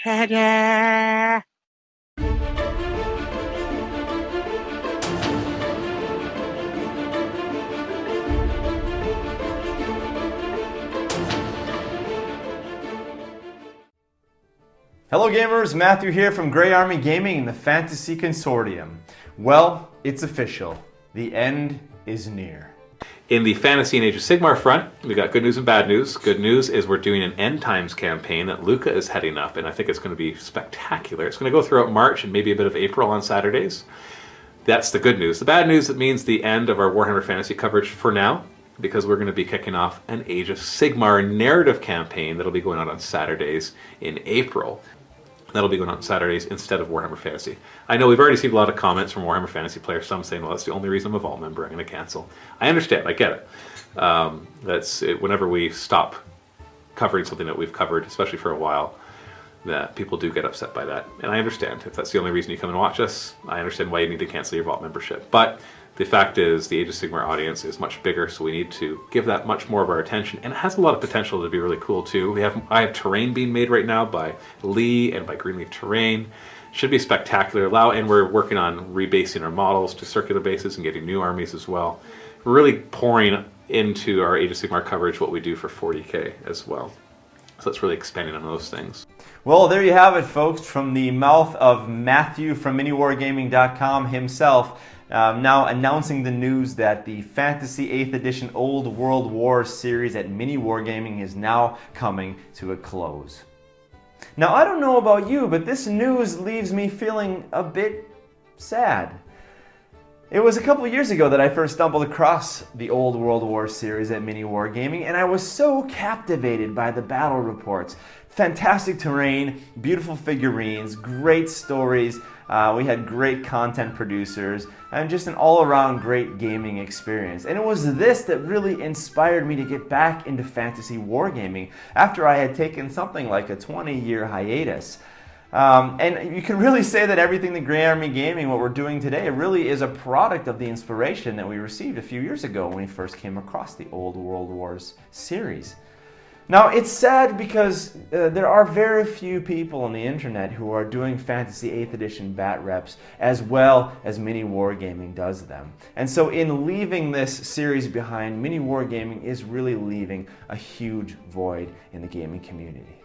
Cheide! Hello gamers, Matthew here from Grey Army Gaming and the Fantasy Consortium. Well, it's official. The end is near. In the Fantasy and Age of Sigmar front, we got good news and bad news. Good news is we're doing an End Times campaign that Luca is heading up, and I think it's going to be spectacular. It's going to go throughout March and maybe a bit of April on Saturdays. That's the good news. The bad news, it means the end of our Warhammer Fantasy coverage for now, because we're going to be kicking off an Age of Sigmar narrative campaign that'll be going on Saturdays in April. That'll be going on Saturdays instead of Warhammer Fantasy. I know we've already received a lot of comments from Warhammer Fantasy players, some saying, well, that's the only reason I'm a Vault member, I'm going to cancel. I understand, I get it. That's it. Whenever we stop covering something that we've covered, especially for a while, that people do get upset by that. And I understand. If that's the only reason you come and watch us, I understand why you need to cancel your Vault membership. But the fact is, the Age of Sigmar audience is much bigger, so we need to give that much more of our attention. And it has a lot of potential to be really cool, too. I have terrain being made right now by Lee and by Greenleaf Terrain. Should be spectacular. And we're working on rebasing our models to circular bases and getting new armies as well. We're really pouring into our Age of Sigmar coverage what we do for 40K as well. So it's really expanding on those things. Well, there you have it, folks, from the mouth of Matthew from Miniwargaming.com himself. Now announcing the news that the Fantasy 8th Edition Old World War series at Miniwargaming is now coming to a close. Now, I don't know about you, but this news leaves me feeling a bit sad. It was a couple years ago that I first stumbled across the Old World War series at Miniwargaming, and I was so captivated by the battle reports. Fantastic terrain, beautiful figurines, great stories. We had great content producers, and just an all-around great gaming experience. And it was this that really inspired me to get back into fantasy wargaming after I had taken something like a 20-year hiatus. And you can really say that everything that Grey Army Gaming, what we're doing today, really is a product of the inspiration that we received a few years ago when we first came across the Old World Wars series. Now, it's sad because there are very few people on the internet who are doing Fantasy 8th Edition batreps as well as Miniwargaming does them. And so in leaving this series behind, Miniwargaming is really leaving a huge void in the gaming community.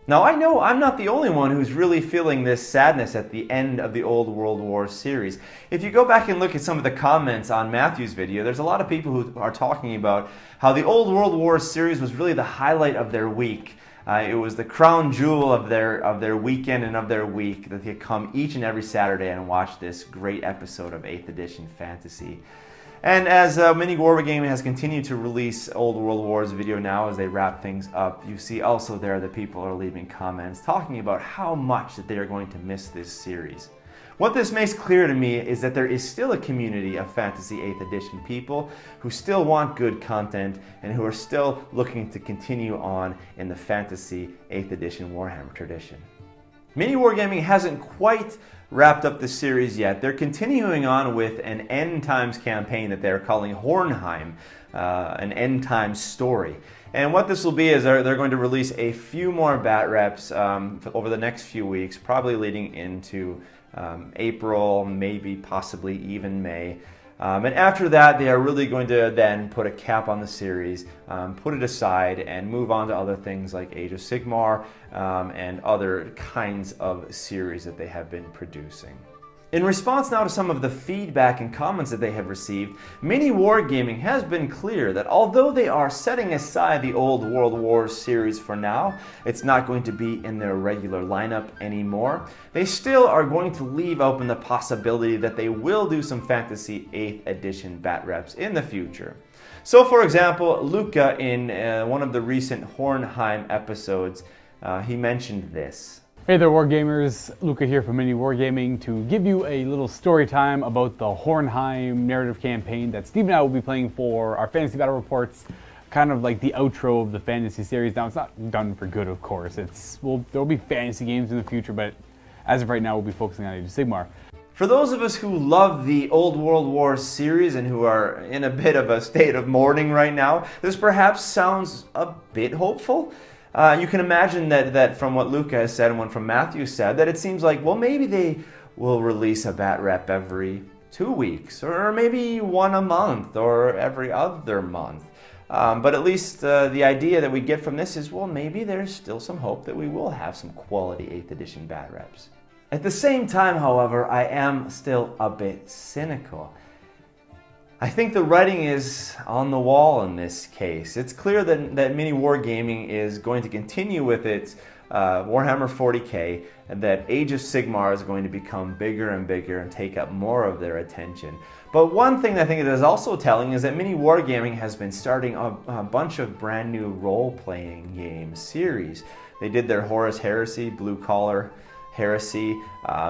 Now, I know I'm not the only one who's really feeling this sadness at the end of the Old World War series. If you go back and look at some of the comments on Matthew's video, there's a lot of people who are talking about how the Old World War series was really the highlight of their week. It was the crown jewel of their weekend and of their week, that they could come each and every Saturday and watch this great episode of 8th Edition Fantasy. And as Miniwargaming has continued to release Old World Wars video now as they wrap things up, you see also there that people are leaving comments talking about how much that they are going to miss this series. What this makes clear to me is that there is still a community of Fantasy 8th Edition people who still want good content and who are still looking to continue on in the Fantasy 8th Edition Warhammer tradition. Miniwargaming hasn't quite wrapped up the series yet. They're continuing on with an End Times campaign that they're calling Hornheim, an End Times story. And what this will be is they're going to release a few more bat reps over the next few weeks, probably leading into April, maybe possibly even May. And after that, they are really going to then put a cap on the series, put it aside, and move on to other things like Age of Sigmar and other kinds of series that they have been producing. In response now to some of the feedback and comments that they have received, Miniwargaming has been clear that although they are setting aside the Old World Wars series for now, it's not going to be in their regular lineup anymore, they still are going to leave open the possibility that they will do some Fantasy 8th Edition bat reps in the future. So for example, Luca in one of the recent Hornheim episodes, he mentioned this. Hey there Wargamers, Luca here from Miniwargaming to give you a little story time about the Hornheim narrative campaign that Steve and I will be playing for our Fantasy Battle Reports, kind of like the outro of the Fantasy series. Now it's not done for good, of course. There'll be fantasy games in the future, but as of right now we'll be focusing on Age of Sigmar. For those of us who love the Old World War series and who are in a bit of a state of mourning right now, this perhaps sounds a bit hopeful. You can imagine that from what Luca has said and what from Matthew said, that it seems like, well, maybe they will release a bat rep every 2 weeks, or maybe one a month, or every other month. But at least the idea that we get from this is, well, maybe there's still some hope that we will have some quality 8th edition bat reps. At the same time, however, I am still a bit cynical. I think the writing is on the wall in this case. It's clear that Miniwargaming is going to continue with its Warhammer 40k, and that Age of Sigmar is going to become bigger and bigger and take up more of their attention. But one thing I think it is also telling is that Miniwargaming has been starting a bunch of brand new role-playing game series. They did their Horus Heresy, Blue Collar Heresy.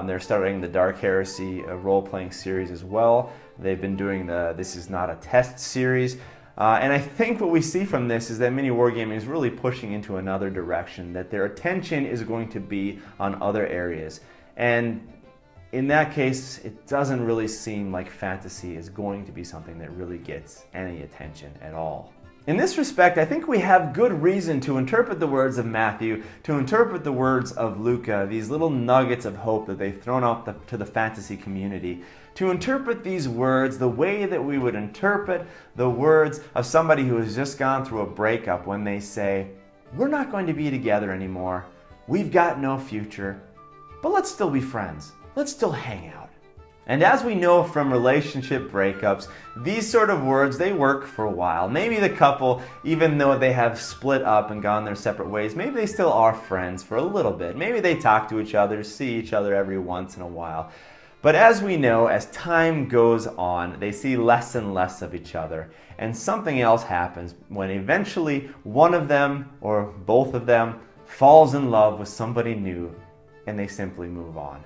They're starting the Dark Heresy role-playing series as well. They've been doing the This Is Not a Test series. And I think what we see from this is that Miniwargaming is really pushing into another direction, that their attention is going to be on other areas. And in that case, it doesn't really seem like fantasy is going to be something that really gets any attention at all. In this respect, I think we have good reason to interpret the words of Matthew, to interpret the words of Luca, these little nuggets of hope that they've thrown out to the fantasy community, to interpret these words the way that we would interpret the words of somebody who has just gone through a breakup when they say, we're not going to be together anymore, we've got no future, but let's still be friends, let's still hang out. And as we know from relationship breakups, these sort of words, they work for a while. Maybe the couple, even though they have split up and gone their separate ways, maybe they still are friends for a little bit. Maybe they talk to each other, see each other every once in a while. But as we know, as time goes on, they see less and less of each other. And something else happens when eventually one of them, or both of them, falls in love with somebody new, and they simply move on.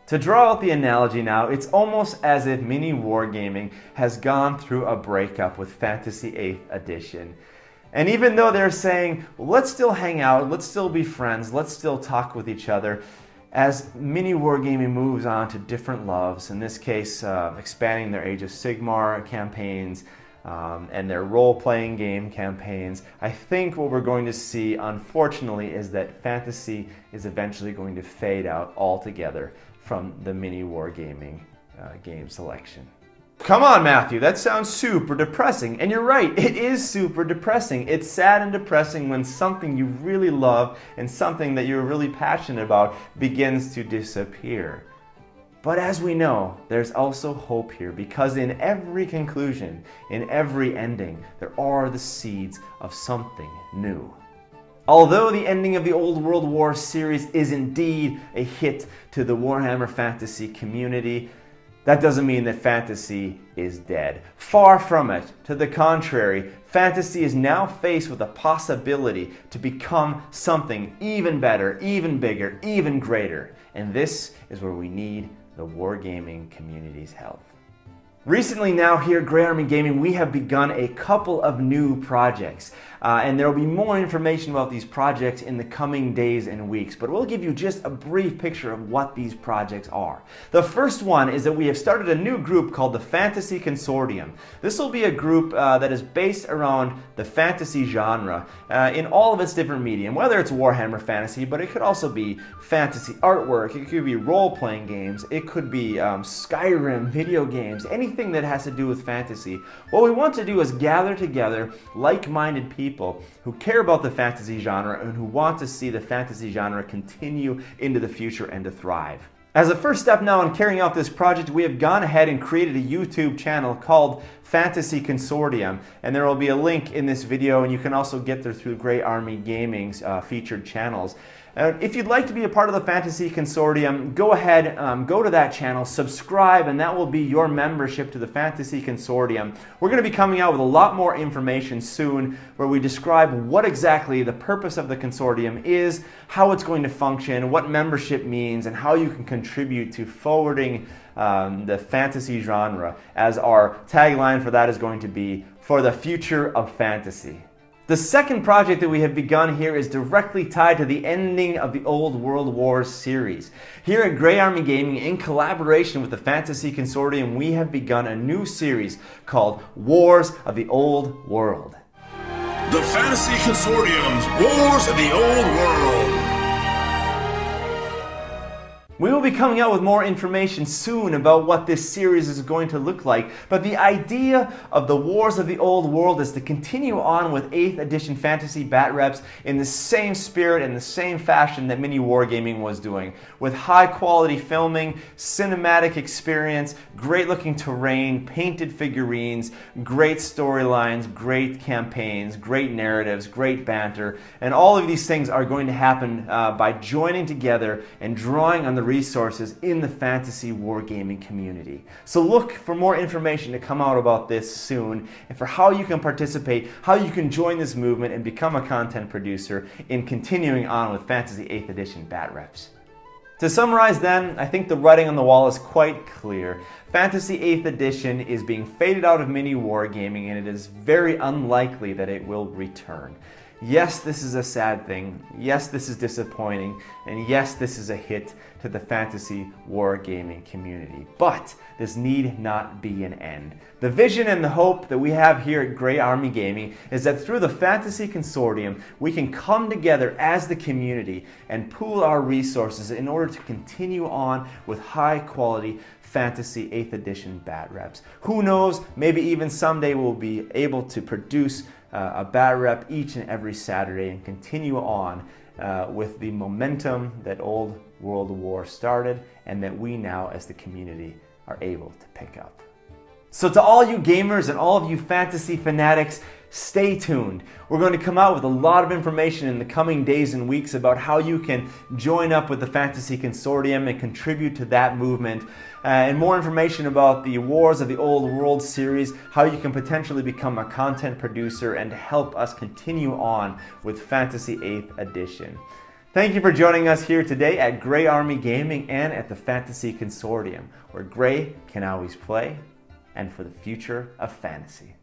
To draw out the analogy now, it's almost as if Miniwargaming has gone through a breakup with Fantasy 8th Edition. And even though they're saying, well, let's still hang out, let's still be friends, let's still talk with each other, as Miniwargaming moves on to different loves, in this case expanding their Age of Sigmar campaigns and their role-playing game campaigns, I think what we're going to see, unfortunately, is that fantasy is eventually going to fade out altogether from the Miniwargaming game selection. Come on, Matthew, that sounds super depressing. And you're right, it is super depressing. It's sad and depressing when something you really love and something that you're really passionate about begins to disappear. But as we know, there's also hope here, because in every conclusion, in every ending, there are the seeds of something new. Although the ending of the Old World War series is indeed a hit to the Warhammer Fantasy community, that doesn't mean that fantasy is dead. Far from it. To the contrary, fantasy is now faced with the possibility to become something even better, even bigger, even greater. And this is where we need the wargaming community's help. Recently now here at Grey Army Gaming, we have begun a couple of new projects. And there will be more information about these projects in the coming days and weeks, but we'll give you just a brief picture of what these projects are. The first one is that we have started a new group called the Fantasy Consortium. This will be a group that is based around the fantasy genre in all of its different medium, whether it's Warhammer Fantasy, but it could also be fantasy artwork, it could be role-playing games, it could be Skyrim, video games, anything that has to do with fantasy. What we want to do is gather together like-minded people who care about the fantasy genre and who want to see the fantasy genre continue into the future and to thrive. As a first step now in carrying out this project, we have gone ahead and created a YouTube channel called Fantasy Consortium, and there will be a link in this video, and you can also get there through Grey Army Gaming's featured channels. If you'd like to be a part of the Fantasy Consortium, go ahead, go to that channel, subscribe, and that will be your membership to the Fantasy Consortium. We're going to be coming out with a lot more information soon where we describe what exactly the purpose of the consortium is, how it's going to function, what membership means, and how you can contribute to forwarding the fantasy genre, as our tagline for that is going to be, "For the Future of Fantasy." The second project that we have begun here is directly tied to the ending of the Old World War series. Here at Grey Army Gaming, in collaboration with the Fantasy Consortium, we have begun a new series called Wars of the Old World. The Fantasy Consortium's Wars of the Old World. We will be coming out with more information soon about what this series is going to look like, but the idea of the Wars of the Old World is to continue on with 8th edition fantasy batreps in the same spirit and the same fashion that Mini Wargaming was doing, with high quality filming, cinematic experience, great looking terrain, painted figurines, great storylines, great campaigns, great narratives, great banter, and all of these things are going to happen by joining together and drawing on the resources in the fantasy wargaming community. So look for more information to come out about this soon, and for how you can participate, how you can join this movement and become a content producer in continuing on with Fantasy 8th Edition Batreps. To summarize then, I think the writing on the wall is quite clear. Fantasy 8th Edition is being faded out of Mini Wargaming, and it is very unlikely that it will return. Yes, this is a sad thing. Yes, this is disappointing. And yes, this is a hit to the fantasy wargaming community. But this need not be an end. The vision and the hope that we have here at Grey Army Gaming is that through the Fantasy Consortium, we can come together as the community and pool our resources in order to continue on with high quality Fantasy 8th Edition batreps. Who knows, maybe even someday we'll be able to produce a batrep each and every Saturday and continue on with the momentum that Old World War started and that we now as the community are able to pick up. So to all you gamers and all of you fantasy fanatics, stay tuned. We're going to come out with a lot of information in the coming days and weeks about how you can join up with the Fantasy Consortium and contribute to that movement. And more information about the Wars of the Old World series, how you can potentially become a content producer and help us continue on with Fantasy 8th Edition. Thank you for joining us here today at Grey Army Gaming and at the Fantasy Consortium, where Grey can always play and for the future of fantasy.